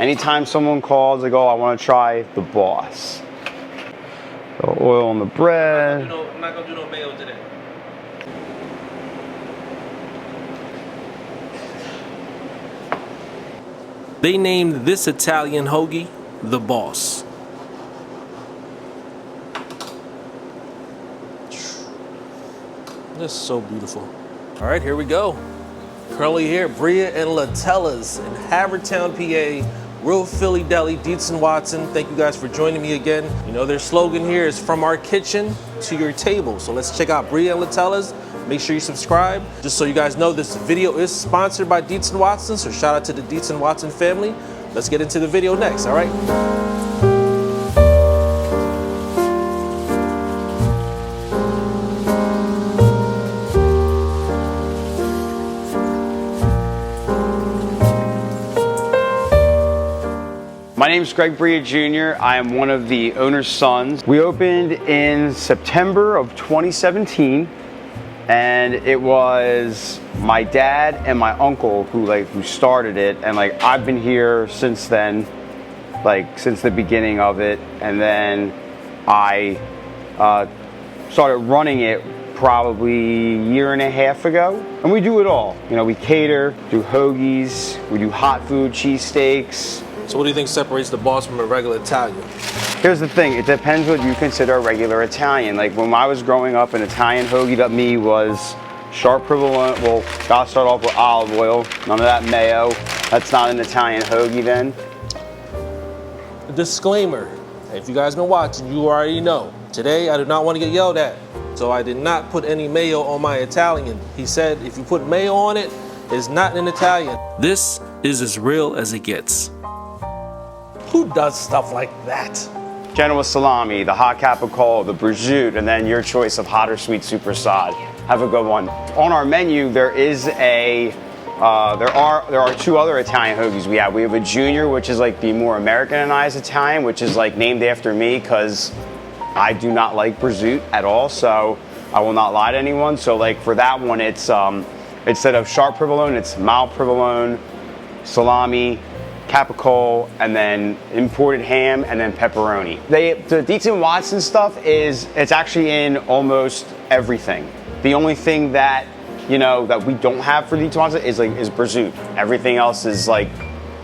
Anytime someone calls, I go, I want to try the Boss. So oil on the bread. I'm not gonna do no mayo today. They named this Italian hoagie the Boss. That's so beautiful. All right, here we go. Curly hair, Bria and Latella's in Havertown, PA. Real Philly Deli, Dietz and Watson. Thank you guys for joining me again. You know, their slogan here is from our kitchen to your table. So let's check out Bria and Latella's. Make sure you subscribe. Just so you guys know, this video is sponsored by Dietz and Watson. So shout out to the Dietz and Watson family. Let's get into the video next, all right? My name is Greg Bria Jr. I am one of the owner's sons. We opened in September of 2017, and it was my dad and my uncle who started it, and I've been here since then, since the beginning of it, and then I started running it probably a year and a half ago. And we do it all. You know, we cater, do hoagies, we do hot food, cheesesteaks. So what do you think separates the Boss from a regular Italian? Here's the thing, it depends what you consider a regular Italian. Like when I was growing up, an Italian hoagie to me was sharp provolone. Well, gotta start off with olive oil, none of that mayo. That's not an Italian hoagie then. A disclaimer, if you guys been watching, you already know. Today, I do not want to get yelled at, so I did not put any mayo on my Italian. He said if you put mayo on it, it's not an Italian. This is as real as it gets. Who does stuff like that? Genoa salami, the hot capicola, the prosciutto, and then your choice of hot or sweet supersad. Have a good one. On our menu, there is there are two other Italian hoagies we have. We have a junior, which is like the more Americanized Italian, which is like named after me because I do not like prosciutto at all, so I will not lie to anyone. So like for that one, it's instead of sharp provolone, it's mild provolone, salami, capicola, and then imported ham, and then pepperoni. The Dietz and Watson stuff it's actually in almost everything. The only thing that that we don't have for Dietz and Watson is prosciutto. Everything else is like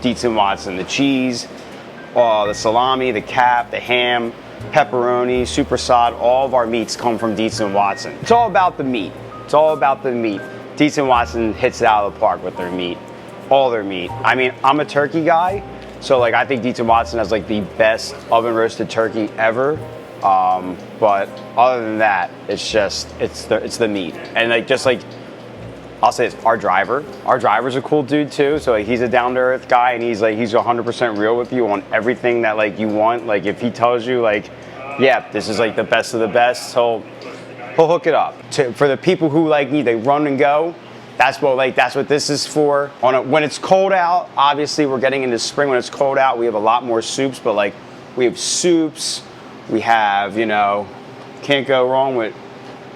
Dietz and Watson. The cheese, the salami, the cap, the ham, pepperoni, supersad. All of our meats come from Dietz and Watson. It's all about the meat. It's all about the meat. Dietz and Watson hits it out of the park with their meat. All their meat. I mean, I'm a turkey guy, so I think Dietz and Watson has the best oven roasted turkey ever. But other than that, it's the meat. And I'll say this, our driver's a cool dude too. So he's a down to earth guy, and he's 100% real with you on everything that you want. If he tells you yeah, this is the best of the best, he'll hook it up. For the people who need they run and go. That's what this is for. When it's cold out, obviously we're getting into spring. When it's cold out, we have a lot more soups, but we have soups. We have, can't go wrong with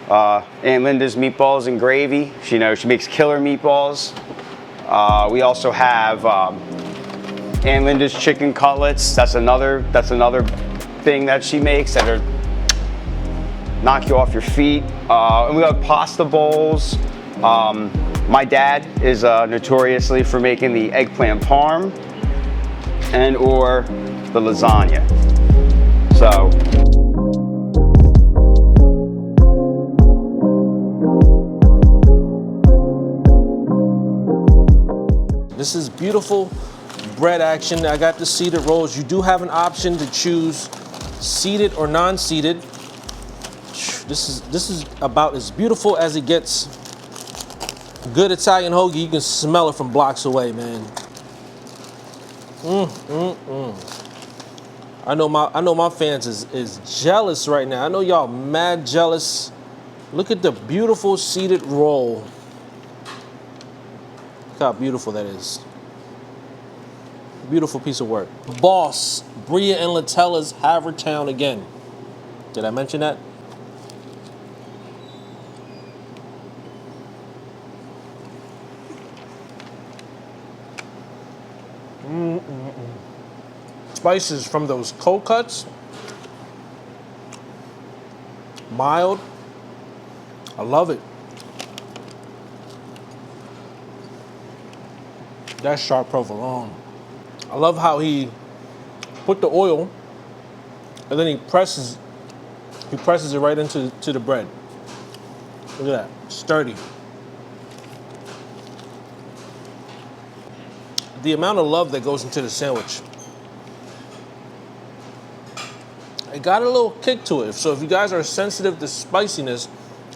Aunt Linda's meatballs and gravy. She makes killer meatballs. We also have Aunt Linda's chicken cutlets. That's another thing that she makes that'll knock you off your feet. And we have pasta bowls. My dad is notoriously for making the eggplant parm and or the lasagna. So this is beautiful bread action. I got the seeded rolls. You do have an option to choose seeded or non-seeded. This is about as beautiful as it gets. Good Italian hoagie, you can smell it from blocks away, man. I know my fans is jealous right now. I know y'all mad jealous. Look at the beautiful seeded roll. Look how beautiful that is. Beautiful piece of work. Boss, Bria and Latella's Havertown again. Did I mention that? spices from those cold cuts, mild. I love it. That's sharp provolone. I love how he put the oil and then he presses it right into the bread. Look at that, sturdy. The amount of love that goes into the sandwich. It got a little kick to it. So if you guys are sensitive to spiciness,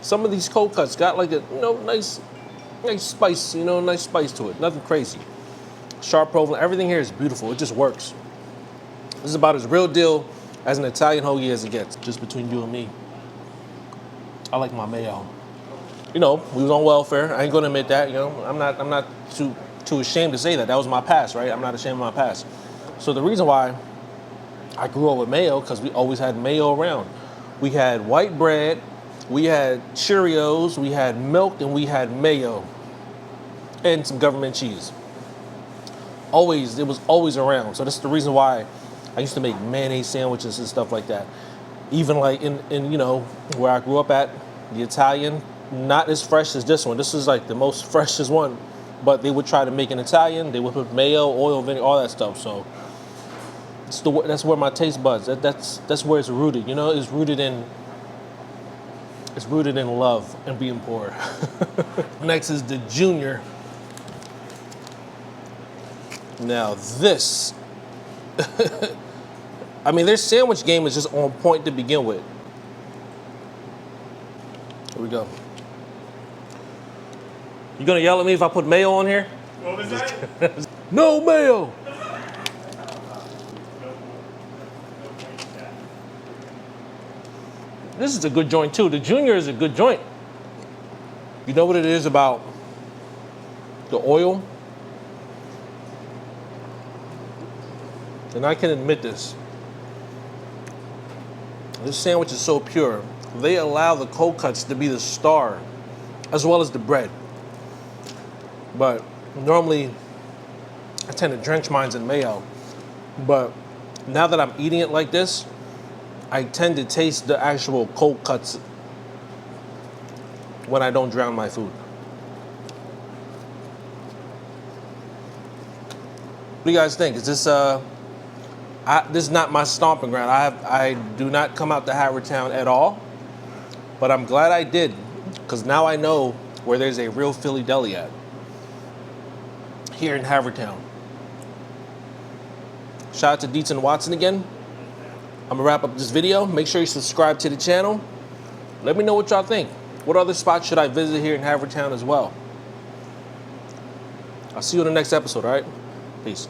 some of these cold cuts got like a nice spice, nice spice to it. Nothing crazy. Sharp provolone, everything here is beautiful. It just works. This is about as real deal as an Italian hoagie as it gets, just between you and me. I like my mayo. We was on welfare. I ain't gonna admit that, I'm not too ashamed to say that. That was my past, right? I'm not ashamed of my past. So the reason why I grew up with mayo, because we always had mayo around. We had white bread, we had Cheerios, we had milk, and we had mayo. And some government cheese. It was always around. So that's the reason why I used to make mayonnaise sandwiches and stuff like that. Even like in where I grew up at, the Italian, not as fresh as this one. This is like the most freshest one. But they would try to make an Italian. They would put mayo, oil, vinegar, all that stuff. So that's where my taste buds. That's where it's rooted. It's rooted in love and being poor. Next is the Junior. Now this, I mean, their sandwich game is just on point to begin with. Here we go. You gonna yell at me if I put mayo on here? What was that? No mayo. This is a good joint too. The Junior is a good joint. You know what it is about the oil? And I can admit this. This sandwich is so pure. They allow the cold cuts to be the star, as well as the bread. But normally, I tend to drench mine in mayo. But now that I'm eating it like this, I tend to taste the actual cold cuts when I don't drown my food. What do you guys think? Is this this is not my stomping ground. I do not come out to Havertown at all, but I'm glad I did, because now I know where there's a Real Philly Deli at. Here in Havertown. Shout out to Dietz and Watson again. I'm gonna wrap up this video. Make sure you subscribe to the channel. Let me know what y'all think. What other spots should I visit here in Havertown as well? I'll see you in the next episode, all right? Peace.